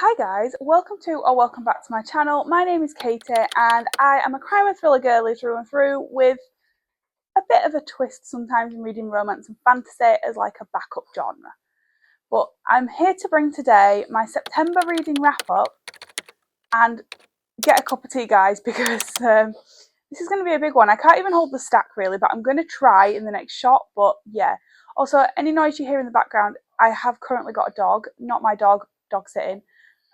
Hi guys, welcome to or welcome back to my channel. My name is Katie and I am a crime and thriller girly through and through, with a bit of a twist sometimes in reading romance and fantasy as like a backup genre. But I'm here to bring today my September reading wrap up, and get a cup of tea guys, because this is going to be a big one. I can't even hold the stack really, but I'm going to try in the next shot. But yeah, also any noise you hear in the background, I have currently got a dog, not my dog sitting.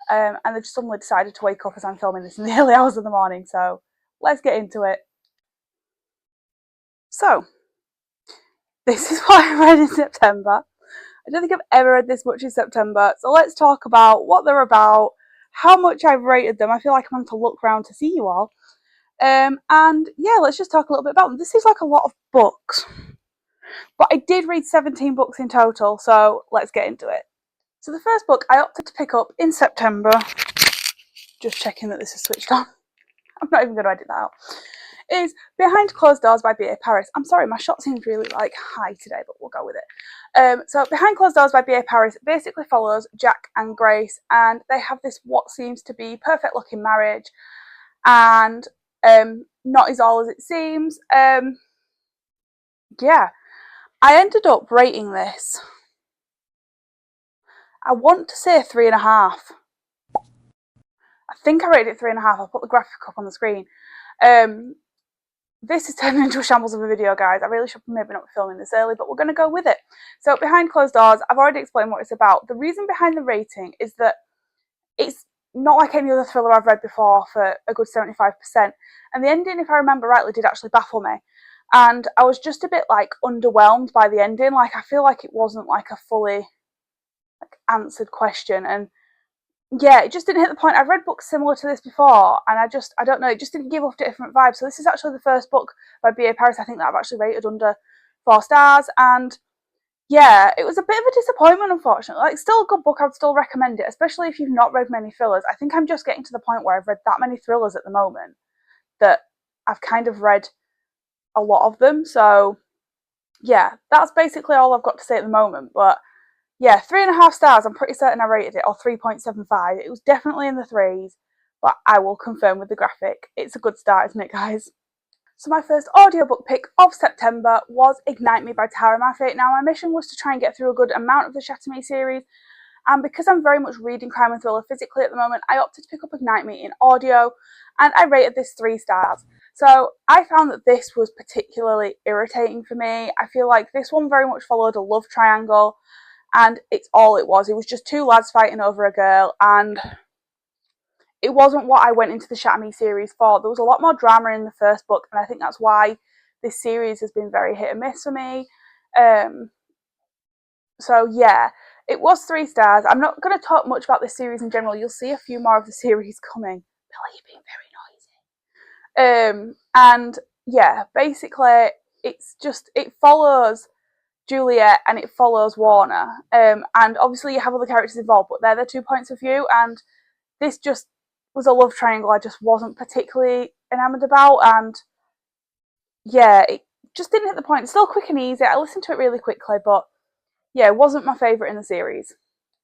And they just suddenly decided to wake up as I'm filming this in the early hours of the morning, so let's get into it. So, this is what I read in September. I don't think I've ever read this much in September, so let's talk about what they're about, how much I've rated them. I feel like I'm having to look around to see you all. And yeah, let's just talk a little bit about them. This is like a lot of books, but I did read 17 books in total, so let's get into it. So the first book I opted to pick up in September, just checking that this is switched on. I'm not even going to edit that out. Is Behind Closed Doors by B.A. Paris. I'm sorry, my shot seems really like high today, but we'll go with it. So Behind Closed Doors by B.A. Paris basically follows Jack and Grace, and they have this what seems to be perfect looking marriage, and not is all as it seems. Yeah, I ended up rating this, I want to say 3.5. I think I rated it 3.5. I'll put the graphic up on the screen. This is turning into a shambles of a video, guys. I really should maybe not be filming this early, but we're going to go with it. So Behind Closed Doors, I've already explained what it's about. The reason behind the rating is that it's not like any other thriller I've read before for a good 75%. And the ending, if I remember rightly, did actually baffle me. And I was just a bit like underwhelmed by the ending. Like I feel like it wasn't like a fully answered question. And yeah, it just didn't hit the point. I've read books similar to this before, and I don't know, it just didn't give off different vibes. So this is actually the first book by B.A. Paris I think that I've actually rated under 4 stars, and yeah, it was a bit of a disappointment, unfortunately. Like, still a good book, I'd still recommend it, especially if you've not read many thrillers. I think I'm just getting to the point where I've read that many thrillers at the moment that I've kind of read a lot of them. So yeah, that's basically all I've got to say at the moment. But yeah, 3.5 stars. I'm pretty certain I rated it, or 3.75. It was definitely in the threes, but I will confirm with the graphic. It's a good start, isn't it, guys? So my first audiobook pick of September was Ignite Me by Tara Moffat. Now, my mission was to try and get through a good amount of the Shatter Me series, and because I'm very much reading crime and thriller physically at the moment, I opted to pick up Ignite Me in audio, and I rated this 3 stars. So I found that this was particularly irritating for me. I feel like this one very much followed a love triangle, and it's all it was. It was just 2 lads fighting over a girl, and it wasn't what I went into the Shatter Me series for. There was a lot more drama in the first book, and I think that's why this series has been very hit and miss for me. So yeah, it was 3 stars. I'm not going to talk much about this series in general. You'll see a few more of the series coming. Billy being very noisy. And yeah, basically it follows Juliet and it follows Warner. And obviously you have other characters involved, but they're the 2 points of view, and this just was a love triangle I just wasn't particularly enamoured about, and yeah, it just didn't hit the point. It's still quick and easy. I listened to it really quickly, but yeah, it wasn't my favourite in the series.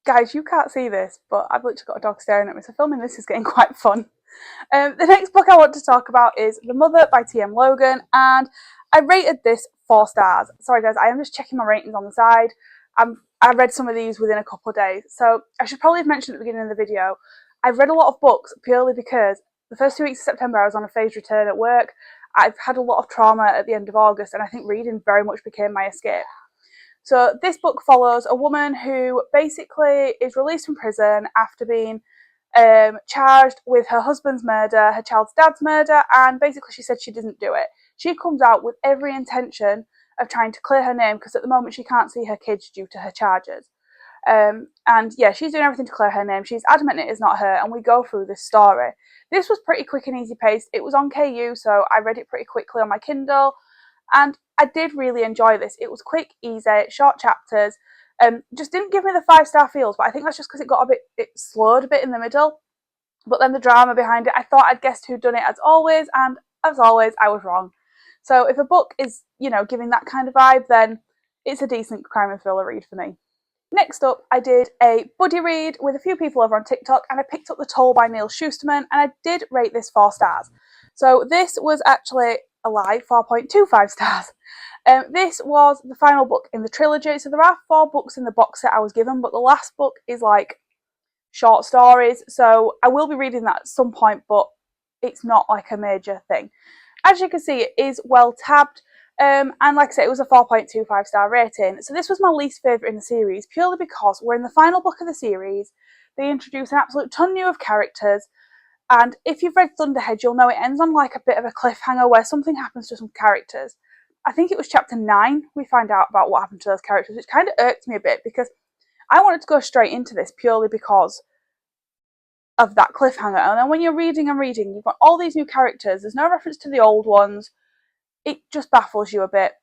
Guys, you can't see this, but I've literally got a dog staring at me, so filming this is getting quite fun. The next book I want to talk about is The Mother by T.M. Logan, and I rated this 4 stars. Sorry guys, I am just checking my ratings on the side. I read some of these within a couple of days, so I should probably have mentioned at the beginning of the video, I've read a lot of books purely because the first 2 weeks of September I was on a phased return at work. I've had a lot of trauma at the end of August, and I think reading very much became my escape. So this book follows a woman who basically is released from prison after being charged with her husband's murder, her child's dad's murder, and basically she said she didn't do it. She comes out with every intention of trying to clear her name, because at the moment she can't see her kids due to her charges. And yeah, she's doing everything to clear her name. She's adamant it is not her, and we go through this story. This was pretty quick and easy paced. It was on KU, so I read it pretty quickly on my Kindle, and I did really enjoy this. It was quick, easy, short chapters. Just didn't give me the 5-star feels, but I think that's just because it slowed a bit in the middle. But then the drama behind it, I thought I'd guessed who'd done it as always, and as always, I was wrong. So if a book is, giving that kind of vibe, then it's a decent crime and thriller read for me. Next up, I did a buddy read with a few people over on TikTok, and I picked up The Toll by Neil Shusterman, and I did rate this 4 stars. So this was actually a lie, 4.25 stars. This was the final book in the trilogy. So there are 4 books in the box set I was given, but the last book is like short stories. So I will be reading that at some point, but it's not like a major thing. As you can see, it is well tabbed. And like I said, it was a 4.25 star rating. So this was my least favourite in the series, purely because we're in the final book of the series. They introduce an absolute ton new of characters. And if you've read Thunderhead, you'll know it ends on like a bit of a cliffhanger where something happens to some characters. I think it was chapter 9 we find out about what happened to those characters, which kind of irked me a bit because I wanted to go straight into this purely because of that cliffhanger. And then when you're reading and reading, you've got all these new characters. There's no reference to the old ones. It just baffles you a bit.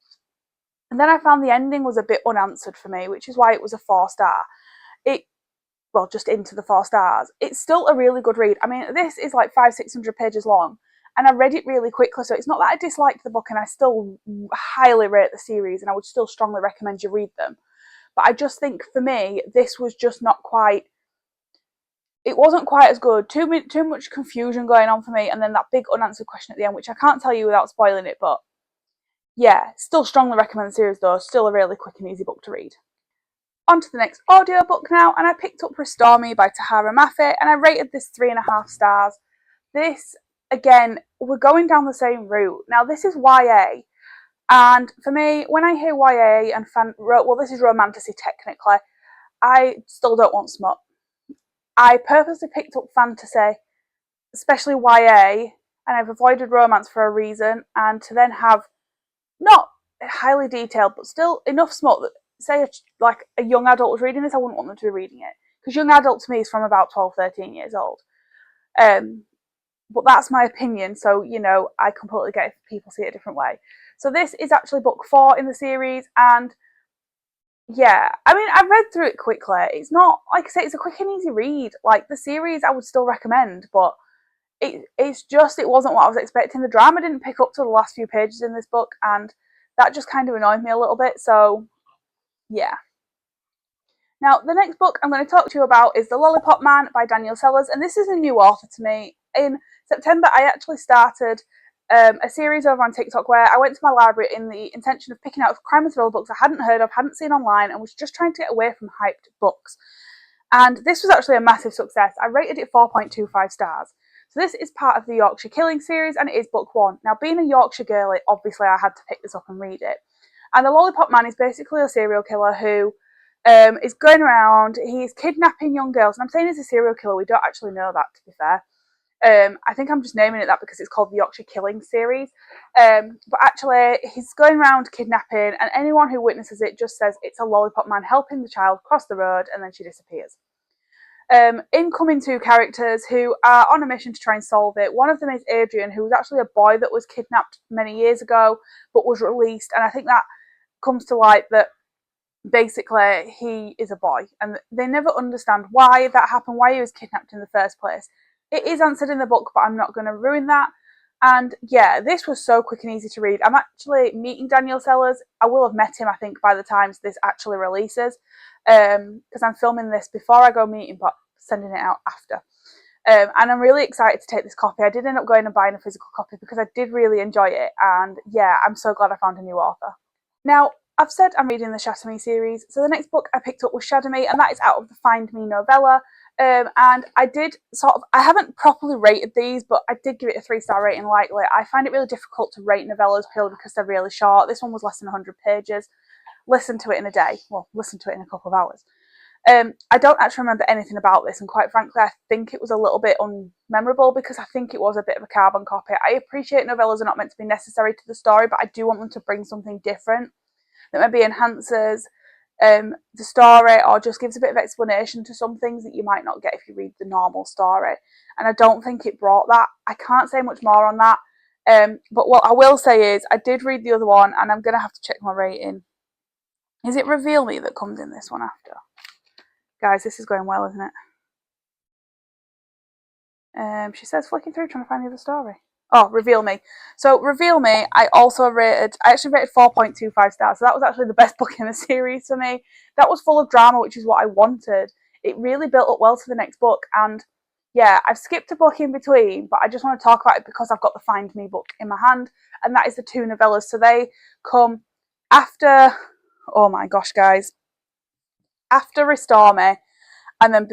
And then I found the ending was a bit unanswered for me, which is why it was a 4 star. Just into the 4 stars. It's still a really good read. I mean, this is like 500-600 pages long, and I read it really quickly, so it's not that I disliked the book, and I still highly rate the series, and I would still strongly recommend you read them. But I just think for me, this was just not quite, it wasn't quite as good. Too much confusion going on for me, and then that big unanswered question at the end, which I can't tell you without spoiling it, but yeah, still strongly recommend the series though. Still a really quick and easy book to read. On to the next audiobook now, and I picked up Restore Me by Tahereh Mafi, and I rated this 3.5 stars. This, again, we're going down the same route. Now, this is YA, and for me, when I hear YA and this is romantasy technically, I still don't want smut. I purposely picked up fantasy, especially YA, and I've avoided romance for a reason, and to then have not highly detailed, but still enough smut that, say, a young adult was reading this, I wouldn't want them to be reading it. Because young adult to me is from about 12, 13 years old. But that's my opinion, so, I completely get if people see it a different way. So this is actually book 4 in the series, and yeah, I mean, I read through it quickly. It's not, like I say, it's a quick and easy read. Like, the series I would still recommend, but it wasn't what I was expecting. The drama didn't pick up to the last few pages in this book, and that just kind of annoyed me a little bit, so yeah. Now, the next book I'm going to talk to you about is The Lollipop Man by Daniel Sellers, and this is a new author to me. In September, I actually started a series over on TikTok where I went to my library in the intention of picking out crime and thriller books I hadn't heard of, hadn't seen online, and was just trying to get away from hyped books. And this was actually a massive success. I rated it 4.25 stars. So this is part of the Yorkshire Killing series, and it is book 1. Now, being a Yorkshire girly, obviously I had to pick this up and read it. And the Lollipop Man is basically a serial killer who is going around, he's kidnapping young girls. And I'm saying he's a serial killer, we don't actually know that, to be fair. I think I'm just naming it that because it's called the Yorkshire Killing series. But actually, he's going around kidnapping, and anyone who witnesses it just says it's a Lollipop Man helping the child cross the road, and then she disappears. In come in 2 characters who are on a mission to try and solve it. One of them is Adrian, who was actually a boy that was kidnapped many years ago, but was released. And I think that comes to light that basically he is a boy, and they never understand why that happened, why he was kidnapped in the first place. It is answered in the book, but I'm not going to ruin that. And yeah, this was so quick and easy to read. I'm actually meeting Daniel Sellers. I will have met him, I think, by the time this actually releases, because I'm filming this before I go meet him, but sending it out after. And I'm really excited to take this copy. I did end up going and buying a physical copy because I did really enjoy it, and yeah, I'm so glad I found a new author. Now, I've said I'm reading the Shatter Me series, so the next book I picked up was Shadow Me, and that is out of the Find Me novella. And I haven't properly rated these, but I did give it a 3-star rating lightly. I find it really difficult to rate novellas purely because they're really short. This one was less than 100 pages. Listen to it in a day. Well, listen to it in a couple of hours. I don't actually remember anything about this, and quite frankly, I think it was a little bit unmemorable because I think it was a bit of a carbon copy. I appreciate novellas are not meant to be necessary to the story, but I do want them to bring something different that maybe enhances the story, or just gives a bit of explanation to some things that you might not get if you read the normal story. And I don't think it brought that. I can't say much more on that. But what I will say is I did read the other one, and I'm going to have to check my rating. Is it Reveal Me that comes in this one after? Guys, this is going well, isn't it? She says flicking through trying to find the other story. Oh, Reveal Me. So Reveal Me, I actually rated 4.25 stars. So that was actually the best book in the series for me. That was full of drama, which is what I wanted. It really built up well to the next book. And yeah, I've skipped a book in between, but I just want to talk about it because I've got the Find Me book in my hand. And that is the two novellas. So they come after, oh my gosh, guys, after Restore Me, and then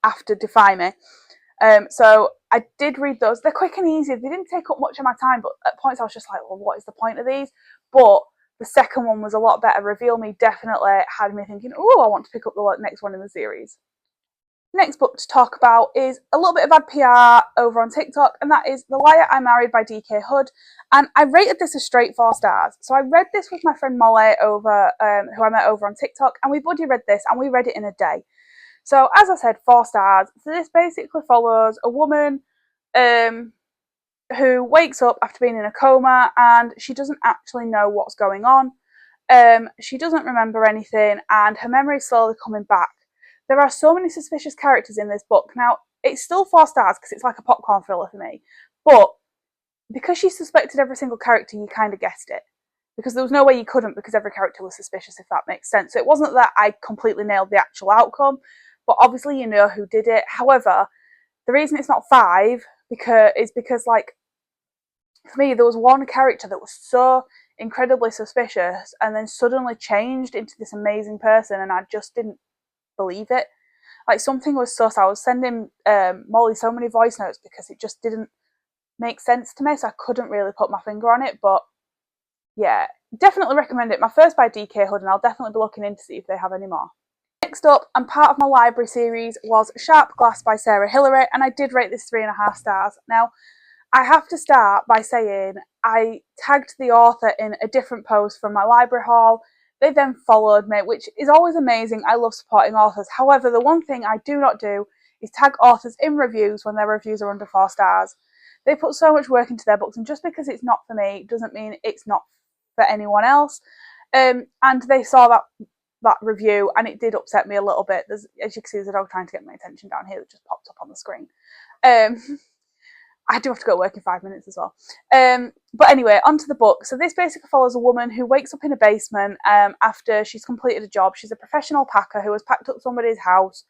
after Defy Me. So I did read those. They're quick and easy. They didn't take up much of my time, but at points I was just like, well, what is the point of these? But the second one was a lot better. Reveal Me definitely had me thinking, oh, I want to pick up the next one in the series. Next book to talk about is a little bit of bad PR over on TikTok, and that is The Liar I Married by DK Hood. And I rated this a straight 4 stars. So I read this with my friend Molly over, who I met over on TikTok, and we buddy read this, and we read it in a day. So as I said, 4 stars. So this basically follows a woman who wakes up after being in a coma, and she doesn't actually know what's going on. She doesn't remember anything, and her memory is slowly coming back. There are so many suspicious characters in this book. Now, it's still 4 stars because it's like a popcorn thriller for me. But because she suspected every single character, you kind of guessed it. Because there was no way you couldn't, because every character was suspicious, if that makes sense. So it wasn't that I completely nailed the actual outcome, but obviously you know who did it. However, the reason it's not 5 is because, like, for me, there was one character that was so incredibly suspicious and then suddenly changed into this amazing person, and I just didn't believe it. Like, something was sus. I was sending Molly so many voice notes because it just didn't make sense to me, so I couldn't really put my finger on it. But yeah, definitely recommend it. My first by DK Hood, and I'll definitely be looking in to see if they have any more. Next up, and part of my library series, was Sharp Glass by Sarah Hilary, and I did rate this 3.5 stars. Now, I have to start by saying I tagged the author in a different post from my library haul. They then followed me, which is always amazing. I love supporting authors. However, the one thing I do not do is tag authors in reviews when their reviews are under 4 stars. They put so much work into their books, and just because it's not for me doesn't mean it's not for anyone else. And they saw that review, and it did upset me a little bit. As you can see, there's a dog trying to get my attention down here that just popped up on the screen. I do have to go to work in 5 minutes as well. But anyway, onto the book. So this basically follows a woman who wakes up in a basement after she's completed a job. She's a professional packer who has packed up somebody's house,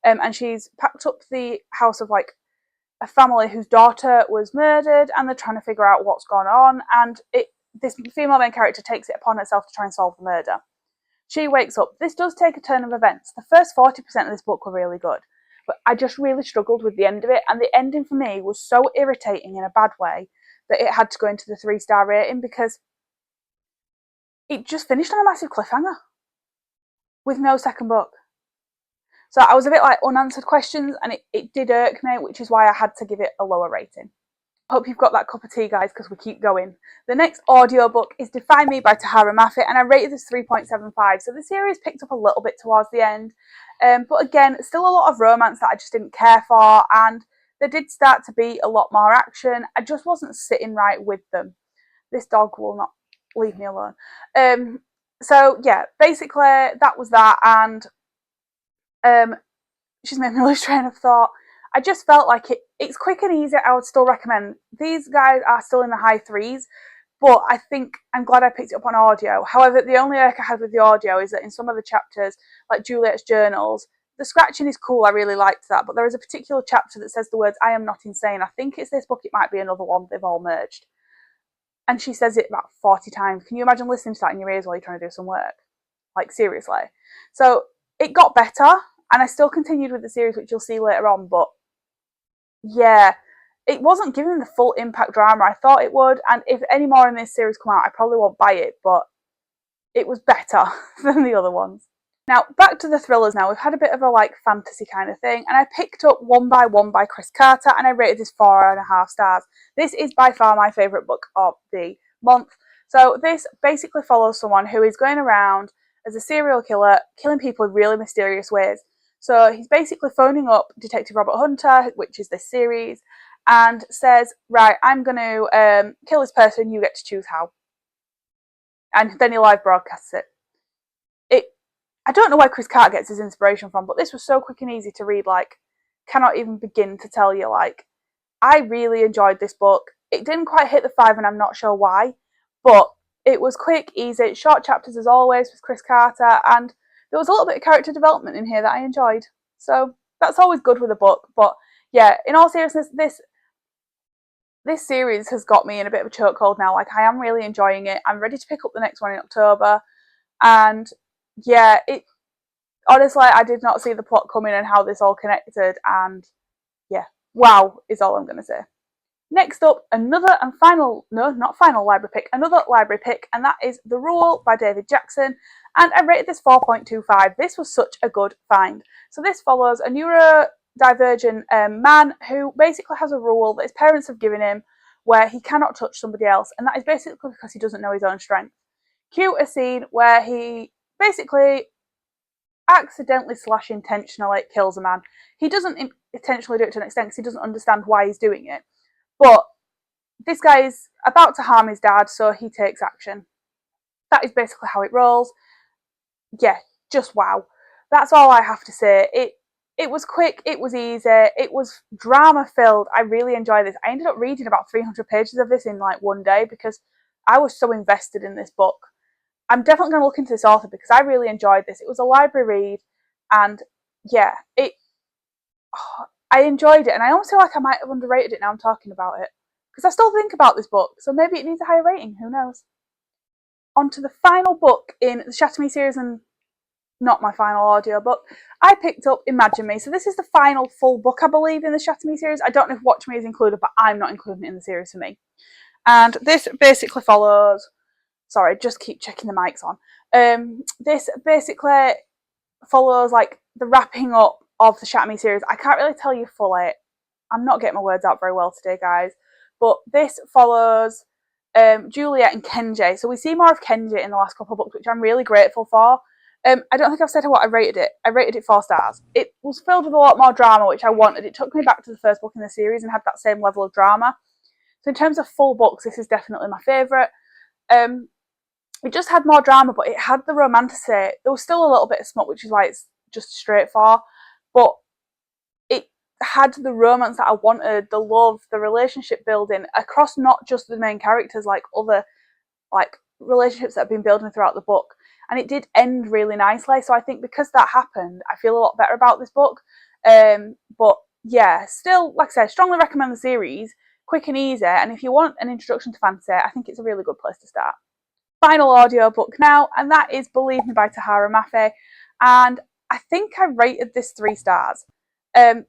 and she's packed up the house of, like, a family whose daughter was murdered, and they're trying to figure out what's gone on. And this female main character takes it upon herself to try and solve the murder. She wakes up. This does take a turn of events. The first 40% of this book were really good, but I just really struggled with the end of it, and the ending for me was so irritating in a bad way that it had to go into the 3-star rating, because it just finished on a massive cliffhanger with no second book. So I was a bit like unanswered questions, and it did irk me, which is why I had to give it a lower rating. Hope you've got that cup of tea, guys, because we keep going. The next audiobook is Defy Me by Tahereh Mafi, and I rated this 3.75. So the series picked up a little bit towards the end. But again, still a lot of romance that I just didn't care for, and there did start to be a lot more action. I just wasn't sitting right with them. This dog will not leave me alone. So yeah, basically that was that, and she's made me lose train of thought. I just felt like it's quick and easy. I would still recommend. These guys are still in the high 3s, but I think I'm glad I picked it up on audio. However, the only irk I had with the audio is that in some of the chapters, like Juliet's journals, the scratching is cool. I really liked that. But there is a particular chapter that says the words, "I am not insane." I think it's this book. It might be another one. They've all merged. And she says it about 40 times. Can you imagine listening to that in your ears while you're trying to do some work? Like, seriously. So it got better, and I still continued with the series, which you'll see later on, but yeah, it wasn't giving the full impact drama I thought it would, and if any more in this series come out, I probably won't buy it, but it was better than the other ones. Now, back to the thrillers now. We've had a bit of a, like, fantasy kind of thing, and I picked up One by One by Chris Carter, and I rated this 4.5 stars. This is by far my favourite book of the month. So this basically follows someone who is going around as a serial killer, killing people in really mysterious ways. So he's basically phoning up Detective Robert Hunter, which is this series, and says, right, I'm going to kill this person, you get to choose how. And then he live broadcasts it. I don't know where Chris Carter gets his inspiration from, but this was so quick and easy to read, like, cannot even begin to tell you, like, I really enjoyed this book. It didn't quite hit the 5 and I'm not sure why, but it was quick, easy, short chapters as always with Chris Carter, and there was a little bit of character development in here that I enjoyed. So that's always good with a book. But yeah, in all seriousness, this series has got me in a bit of a chokehold now. Like, I am really enjoying it. I'm ready to pick up the next one in October. And yeah, it honestly, I did not see the plot coming and how this all connected. And yeah, wow is all I'm going to say. Next up, another and final, no, not final library pick, another library pick, and that is The Rule by David Jackson. And I rated this 4.25. This was such a good find. So this follows a neurodivergent man who basically has a rule that his parents have given him where he cannot touch somebody else, and that is basically because he doesn't know his own strength. Cue a scene where he basically accidentally / intentionally kills a man. He doesn't intentionally do it to an extent because he doesn't understand why he's doing it. But this guy is about to harm his dad, so he takes action. That is basically how it rolls. Yeah, just wow. That's all I have to say. It was quick, it was easy, it was drama filled. I really enjoyed this. I ended up reading about 300 pages of this in like one day because I was so invested in this book. I'm definitely going to look into this author because I really enjoyed this. It was a library read, and yeah, I enjoyed it, and I almost feel like I might have underrated it now I'm talking about it because I still think about this book, so maybe it needs a higher rating, who knows. On to the final book in the Shatter Me series, and not my final audio book. I picked up Imagine Me. So this is the final full book, I believe, in the Shatter Me series. I don't know if Watch Me is included, but I'm not including it in the series for me. And this basically follows... Sorry, just keep checking the mics on. This basically follows like the wrapping up of the Shatter Me series. I can't really tell you fully. I'm not getting my words out very well today, guys. But this follows Juliet and Kenji. So we see more of Kenji in the last couple of books, which I'm really grateful for. I don't think I've said what I rated it. I rated it 4 stars. It was filled with a lot more drama, which I wanted. It took me back to the first book in the series and had that same level of drama. So in terms of full books, this is definitely my favourite. It just had more drama, but it had the romantasy. There was still a little bit of smut, which is why it's just straight for. But it had the romance that I wanted, the love, the relationship building across not just the main characters, like other like relationships that have been building throughout the book. And it did end really nicely. So I think because that happened, I feel a lot better about this book. But yeah, still, like I said, strongly recommend the series. Quick and easy. And if you want an introduction to fantasy, I think it's a really good place to start. Final audio book now, and that is Believe Me by Tahereh Mafi. And I think I rated this 3 stars.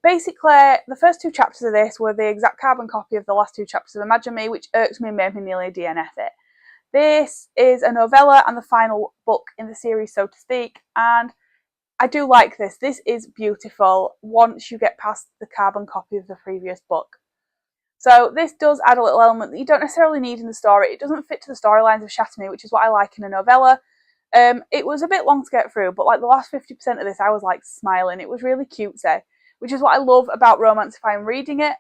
Basically, the first 2 chapters of this were the exact carbon copy of the last 2 chapters of Imagine Me, which irked me and made me nearly DNF it. This is a novella and the final book in the series, so to speak, and I do like this. This is beautiful once you get past the carbon copy of the previous book. So this does add a little element that you don't necessarily need in the story. It doesn't fit to the storylines of Shatter Me, which is what I like in a novella. It was a bit long to get through, but like the last 50% of this, I was like smiling. It was really cutesy, which is what I love about romance if I'm reading it.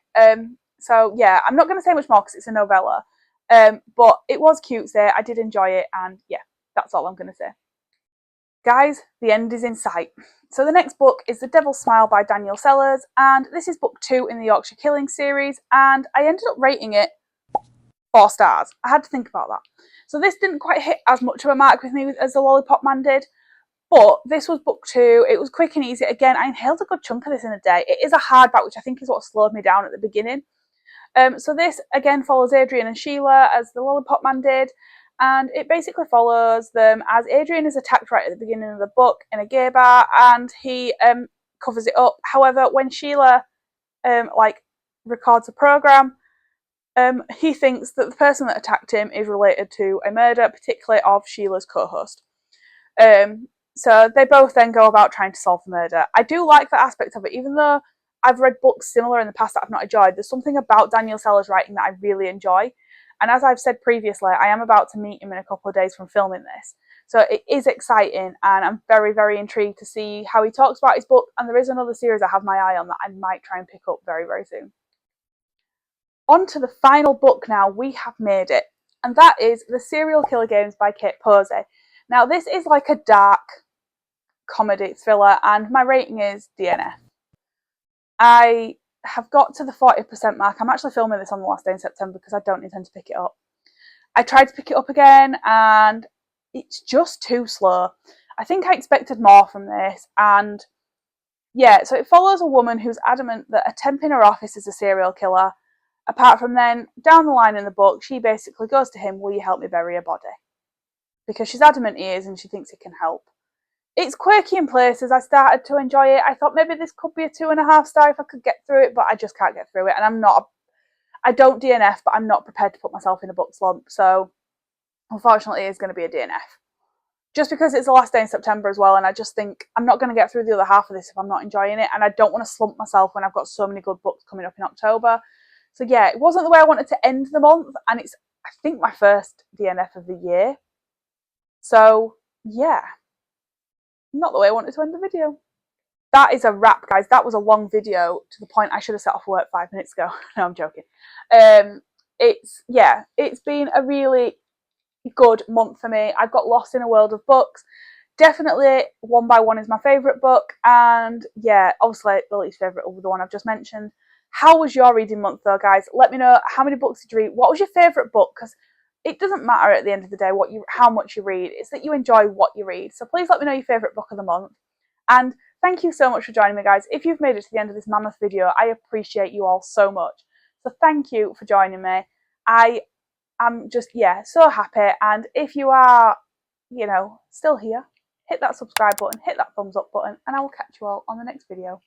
So yeah, I'm not going to say much more because it's a novella. But it was cutesy. I did enjoy it, and yeah, that's all I'm going to say. Guys, the end is in sight. So the next book is The Devil's Smile by Daniel Sellers, and this is book 2 in the Yorkshire Killing series, and I ended up rating it 4 stars. I had to think about that. So this didn't quite hit as much of a mark with me as The Lollipop Man did, but this was book 2. It was quick and easy. Again, I inhaled a good chunk of this in a day. It is a hardback, which I think is what slowed me down at the beginning. So this, again, follows Adrian and Sheila as The Lollipop Man did, and it basically follows them as Adrian is attacked right at the beginning of the book in a gay bar, and he covers it up. However, when Sheila records a program, he thinks that the person that attacked him is related to a murder, particularly of Sheila's co-host. So they both then go about trying to solve the murder. I do like that aspect of it, even though I've read books similar in the past that I've not enjoyed. There's something about Daniel Sellers' writing that I really enjoy. And as I've said previously, I am about to meet him in a couple of days from filming this. So it is exciting, and I'm very, very intrigued to see how he talks about his book. And there is another series I have my eye on that I might try and pick up very, very soon. On to the final book now. We have made it. And that is The Serial Killer Games by Kate Posey. Now, this is like a dark comedy thriller, and my rating is DNF. I have got to the 40% mark. I'm actually filming this on the last day in September because I don't intend to pick it up. I tried to pick it up again and it's just too slow. I think I expected more from this, and yeah, so it follows a woman who's adamant that a temp in her office is a serial killer. Apart from then, down the line in the book, she basically goes to him, will you help me bury a body? Because she's adamant he is and she thinks he can help. It's quirky in places. I started to enjoy it. I thought maybe this could be a 2.5 star if I could get through it, but I just can't get through it. And I don't DNF, but I'm not prepared to put myself in a book slump. So unfortunately, it's going to be a DNF. Just because it's the last day in September as well, and I just think I'm not going to get through the other half of this if I'm not enjoying it, and I don't want to slump myself when I've got so many good books coming up in October. So yeah, it wasn't the way I wanted to end the month, and it's, I think, my first DNF of the year. So yeah, not the way I wanted to end the video. That is a wrap, guys. That was a long video to the point I should have set off work 5 minutes ago. No, I'm joking. It's been a really good month for me. I've got lost in a world of books. Definitely One by One is my favourite book, and yeah, obviously the least favourite will be the one I've just mentioned. How was your reading month though, guys? Let me know how many books did you read. What was your favourite book? Because it doesn't matter at the end of the day how much you read. It's that you enjoy what you read. So please let me know your favourite book of the month. And thank you so much for joining me, guys. If you've made it to the end of this mammoth video, I appreciate you all so much. So thank you for joining me. I'm just, so happy. And if you are, still here, hit that subscribe button, hit that thumbs up button, and I will catch you all on the next video.